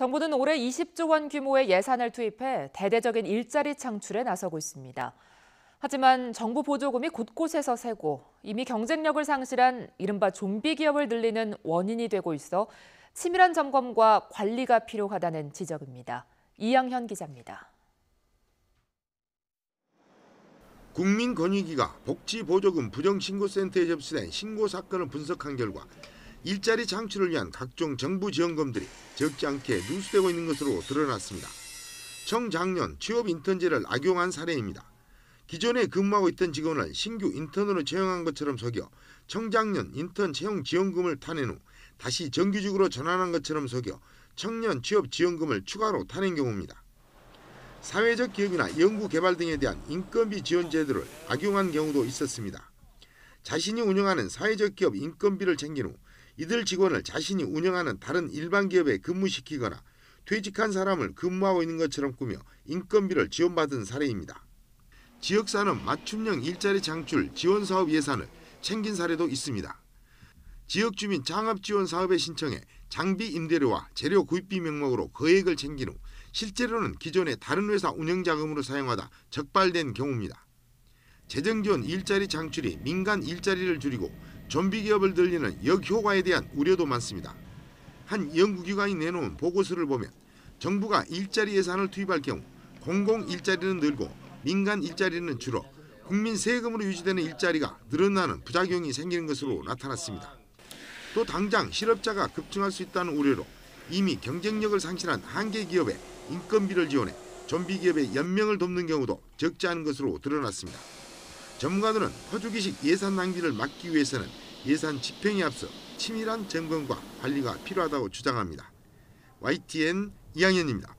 정부는 올해 20조 원 규모의 예산을 투입해 대대적인 일자리 창출에 나서고 있습니다. 하지만 정부 보조금이 곳곳에서 새고 이미 경쟁력을 상실한 이른바 좀비 기업을 늘리는 원인이 되고 있어 치밀한 점검과 관리가 필요하다는 지적입니다. 이양현 기자입니다. 국민권익위가 복지보조금 부정신고센터에 접수된 신고 사건을 분석한 결과 일자리 창출을 위한 각종 정부 지원금들이 적지 않게 누수되고 있는 것으로 드러났습니다. 청작년 취업 인턴제를 악용한 사례입니다. 기존에 근무하고 있던 직원을 신규 인턴으로 채용한 것처럼 속여 청작년 인턴 채용 지원금을 타낸 후 다시 정규직으로 전환한 것처럼 속여 청년 취업 지원금을 추가로 타낸 경우입니다. 사회적 기업이나 연구개발 등에 대한 인건비 지원 제도를 악용한 경우도 있었습니다. 자신이 운영하는 사회적 기업 인건비를 챙긴 후 이들 직원을 자신이 운영하는 다른 일반 기업에 근무시키거나 퇴직한 사람을 근무하고 있는 것처럼 꾸며 인건비를 지원받은 사례입니다. 지역산업 맞춤형 일자리 창출 지원사업 예산을 챙긴 사례도 있습니다. 지역주민 창업지원 사업에 신청해 장비 임대료와 재료 구입비 명목으로 거액을 챙긴 후 실제로는 기존의 다른 회사 운영자금으로 사용하다 적발된 경우입니다. 재정지원 일자리 창출이 민간 일자리를 줄이고 좀비 기업을 늘리는 역효과에 대한 우려도 많습니다. 한 연구기관이 내놓은 보고서를 보면 정부가 일자리 예산을 투입할 경우 공공 일자리는 늘고 민간 일자리는 줄어 국민 세금으로 유지되는 일자리가 늘어나는 부작용이 생기는 것으로 나타났습니다. 또 당장 실업자가 급증할 수 있다는 우려로 이미 경쟁력을 상실한 한계 기업에 인건비를 지원해 좀비 기업의 연명을 돕는 경우도 적지 않은 것으로 드러났습니다. 전문가들은 퍼주기식 예산 낭비를 막기 위해서는 예산 집행에 앞서 치밀한 점검과 관리가 필요하다고 주장합니다. YTN 이양현입니다.